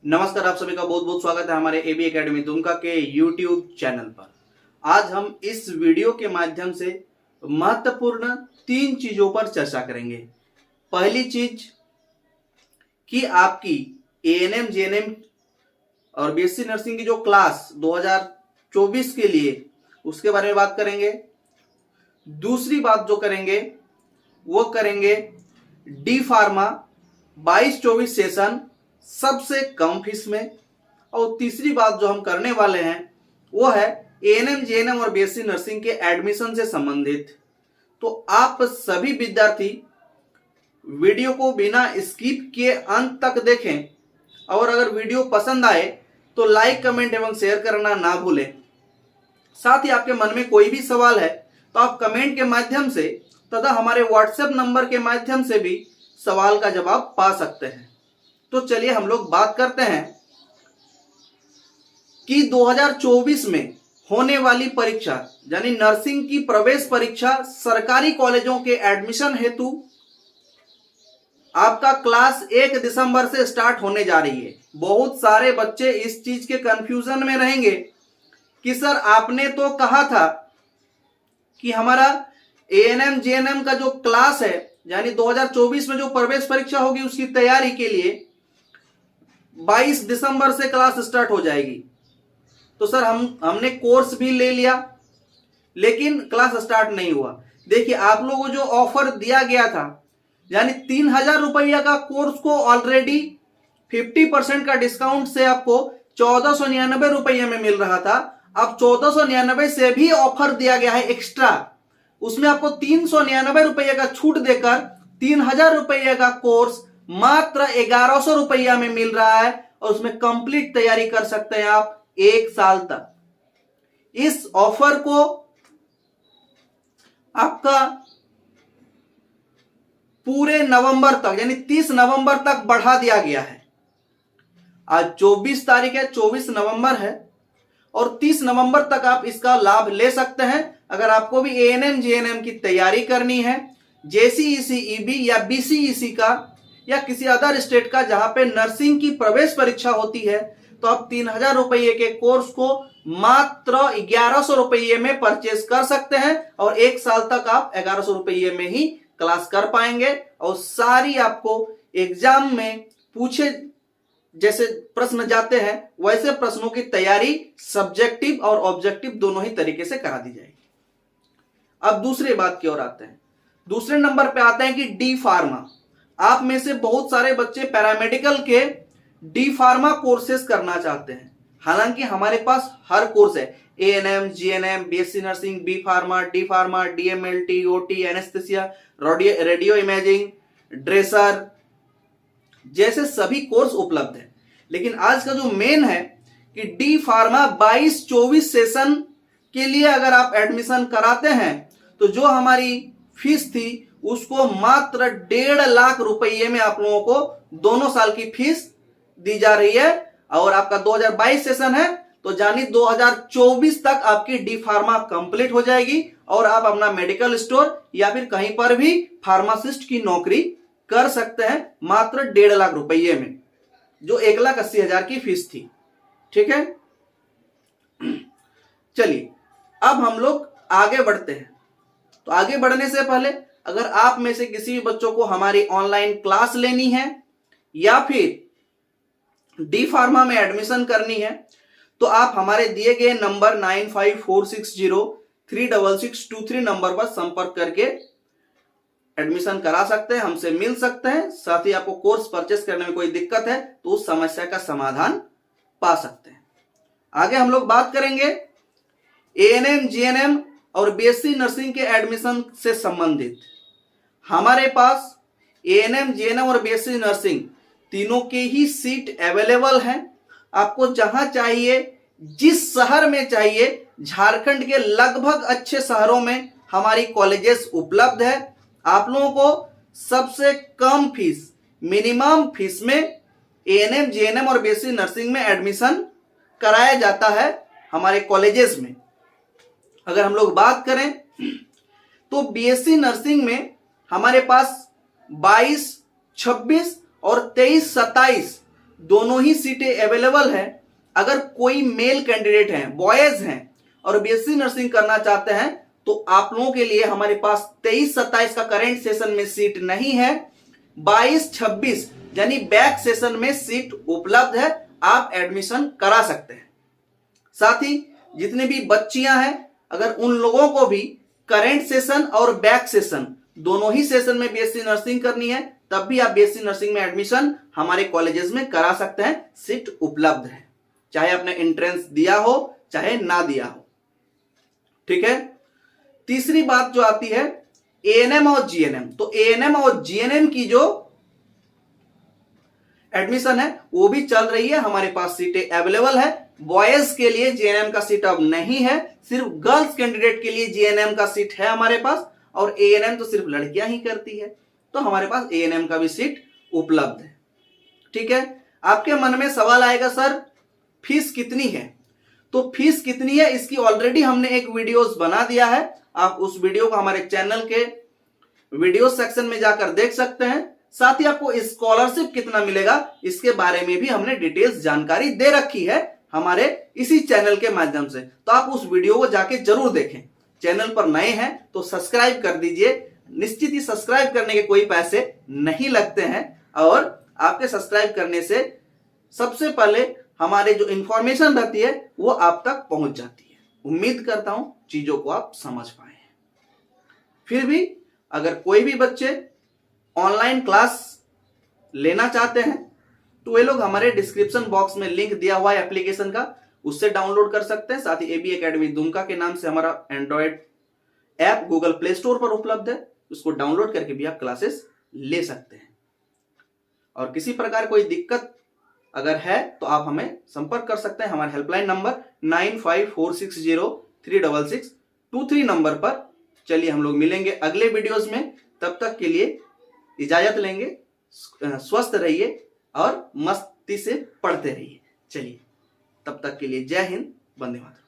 नमस्कार, आप सभी का बहुत बहुत स्वागत है हमारे एबी एकेडमी दुमका के यूट्यूब चैनल पर। आज हम इस वीडियो के माध्यम से महत्वपूर्ण 3 चीजों पर चर्चा करेंगे। पहली चीज कि आपकी एएनएम, जीएनएम और बीएससी नर्सिंग की जो क्लास 2024 के लिए उसके बारे में बात करेंगे। दूसरी बात जो करेंगे वो करेंगे डी फार्मा 22-24 सेशन सबसे कम फीस में। और तीसरी बात जो हम करने वाले हैं वो है एएनएम, जीएनएम और बीएससी नर्सिंग के एडमिशन से संबंधित। तो आप सभी विद्यार्थी वीडियो को बिना स्किप किए अंत तक देखें और अगर वीडियो पसंद आए तो लाइक, कमेंट एवं शेयर करना ना भूलें। साथ ही आपके मन में कोई भी सवाल है तो आप कमेंट के माध्यम से तथा हमारे व्हाट्सएप नंबर के माध्यम से भी सवाल का जवाब पा सकते हैं। तो चलिए हम लोग बात करते हैं कि 2024 में होने वाली परीक्षा यानी नर्सिंग की प्रवेश परीक्षा सरकारी कॉलेजों के एडमिशन हेतु आपका क्लास 1 दिसंबर से स्टार्ट होने जा रही है। बहुत सारे बच्चे इस चीज के कंफ्यूजन में रहेंगे कि सर आपने तो कहा था कि हमारा एएनएम, जीएनएम का जो क्लास है यानी 2024 में जो प्रवेश परीक्षा होगी उसकी तैयारी के लिए 22 दिसंबर से क्लास स्टार्ट हो जाएगी। तो सर हमने कोर्स भी ले लिया लेकिन क्लास स्टार्ट नहीं हुआ। देखिए, आप लोगों को जो ऑफर दिया गया था यानी 3000 रुपया का कोर्स को ऑलरेडी 50% का डिस्काउंट से आपको 1499 रुपये में मिल रहा था। अब 1499 से भी ऑफर दिया गया है एक्स्ट्रा, उसमें आपको 399 रुपये का छूट देकर 3000 रुपये का कोर्स मात्र 1100 रुपया में मिल रहा है और उसमें कंप्लीट तैयारी कर सकते हैं आप 1 साल तक। इस ऑफर को आपका पूरे नवंबर तक यानी 30 नवंबर तक बढ़ा दिया गया है। आज 24 तारीख है, 24 नवंबर है और 30 नवंबर तक आप इसका लाभ ले सकते हैं। अगर आपको भी एएनएम, जीएनएम की तैयारी करनी है, जेसीईसी, ईबी या बीसीईसी का या किसी अदर स्टेट का जहां पे नर्सिंग की प्रवेश परीक्षा होती है, तो आप 3000 रुपये के कोर्स को मात्र 1100 रुपये में परचेस कर सकते हैं और 1 साल तक आप 1100 रुपये में ही क्लास कर पाएंगे। और सारी आपको एग्जाम में पूछे जैसे प्रश्न जाते हैं वैसे प्रश्नों की तैयारी सब्जेक्टिव और ऑब्जेक्टिव दोनों ही तरीके से करा दी जाएगी। अब दूसरी बात की ओर आते हैं। दूसरे नंबर पे आते हैं कि डी फार्मा। आप में से बहुत सारे बच्चे पैरामेडिकल के डी फार्मा कोर्सेस करना चाहते हैं। हालांकि हमारे पास हर कोर्स है, ANM, GNM, BSc nursing, B pharma, D pharma, DMLT, OT, anaesthesia, radio imaging, dresser जैसे सभी कोर्स उपलब्ध है। लेकिन आज का जो मेन है कि डी फार्मा 22-24 सेशन के लिए अगर आप एडमिशन कराते हैं तो जो हमारी फीस थी उसको मात्र 1.5 लाख रुपये में आप लोगों को दोनों साल की फीस दी जा रही है। और आपका 2022 सेशन है तो जानी 2024 तक आपकी डी फार्मा कंप्लीट हो जाएगी और आप अपना मेडिकल स्टोर या फिर कहीं पर भी फार्मासिस्ट की नौकरी कर सकते हैं मात्र 1.5 लाख रुपये में, जो 1,80,000 की फीस थी। ठीक है, चलिए अब हम लोग आगे बढ़ते हैं। तो आगे बढ़ने से पहले अगर आप में से किसी भी बच्चों को हमारी ऑनलाइन क्लास लेनी है या फिर डी फार्मा में एडमिशन करनी है तो आप हमारे दिए गए नंबर 9546036623 नंबर पर संपर्क करके एडमिशन करा सकते हैं, हमसे मिल सकते हैं। साथ ही आपको कोर्स परचेस करने में कोई दिक्कत है तो उस समस्या का समाधान पा सकते हैं। आगे हम लोग बात करेंगे एएनएम, जीएनएम और बीएससी नर्सिंग के एडमिशन से संबंधित। हमारे पास एएनएम, जीएनएम और बीएससी नर्सिंग तीनों के ही सीट अवेलेबल हैं। आपको जहां चाहिए, जिस शहर में चाहिए, झारखंड के लगभग अच्छे शहरों में हमारी कॉलेजेस उपलब्ध है। आप लोगों को सबसे कम फीस, मिनिमम फीस में एएनएम, जीएनएम और बीएससी नर्सिंग में एडमिशन कराया जाता है हमारे कॉलेजेस में। अगर हम लोग बात करें तो बीएससी नर्सिंग में हमारे पास 22, 26 और 23, 27 दोनों ही सीटें अवेलेबल है। अगर कोई मेल कैंडिडेट हैं, बॉयज हैं और बीएससी नर्सिंग करना चाहते हैं तो आप लोगों के लिए हमारे पास 23-27 का करेंट सेशन में सीट नहीं है, 22-26 यानी बैक सेशन में सीट उपलब्ध है, आप एडमिशन करा सकते हैं। साथ ही जितने भी बच्चियां हैं, अगर उन लोगों को भी करेंट सेशन और बैक सेशन दोनों ही सेशन में बीएससी नर्सिंग करनी है, तब भी आप बीएससी नर्सिंग में एडमिशन हमारे कॉलेजेस में करा सकते हैं, सीट उपलब्ध है, चाहे आपने एंट्रेंस दिया हो चाहे ना दिया हो। ठीक है। तीसरी बात जो आती है एएनएम और जीएनएम, तो एएनएम और जीएनएम की जो एडमिशन है वो भी चल रही है, हमारे पास सीटें अवेलेबल है। बॉयज के लिए जीएनएम का सीट अब नहीं है, सिर्फ गर्ल्स कैंडिडेट के लिए जीएनएम का सीट है हमारे पास, और एएनएम तो सिर्फ लड़कियां ही करती है, तो हमारे पास एएनएम का भी सीट उपलब्ध है। ठीक है। आपके मन में सवाल आएगा सर फीस कितनी है, तो फीस कितनी है इसकी ऑलरेडी हमने एक वीडियोस बना दिया है, आप उस वीडियो को हमारे चैनल के वीडियो सेक्शन में जाकर देख सकते हैं। साथ ही आपको स्कॉलरशिप कितना मिलेगा इसके बारे में भी हमने डिटेल्स जानकारी दे रखी है हमारे इसी चैनल के माध्यम से, तो आप उस वीडियो को जाके जरूर देखें। चैनल पर नए हैं तो सब्सक्राइब कर दीजिए, निश्चित ही सब्सक्राइब करने के कोई पैसे नहीं लगते हैं, और आपके सब्सक्राइब करने से सबसे पहले हमारे जो इंफॉर्मेशन रहती है वो आप तक पहुंच जाती है। उम्मीद करता हूं चीजों को आप समझ पाए हैं। फिर भी अगर कोई भी बच्चे ऑनलाइन क्लास लेना चाहते हैं तो वे लोग हमारे डिस्क्रिप्शन बॉक्स में लिंक दिया हुआ है एप्लीकेशन का, उससे डाउनलोड कर सकते हैं। साथ ही एबी एकेडमी दुमका के नाम से हमारा Android app Google play store पर उपलब्ध है, उसको डाउनलोड करके भी आप क्लासेस ले सकते हैं। और किसी प्रकार कोई दिक्कत अगर है तो आप हमें संपर्क कर सकते हैं हमारे हेल्पलाइन नंबर 9546036623 नंबर पर। चलिए हम लोग मिलेंगे अगले वीडियोस में, तब तक के लिए इजाजत लेंगे। स्वस्थ रहिए और मस्ती से पढ़ते रहिए। चलिए तब तक के लिए जय हिंद, वंदे मातरम।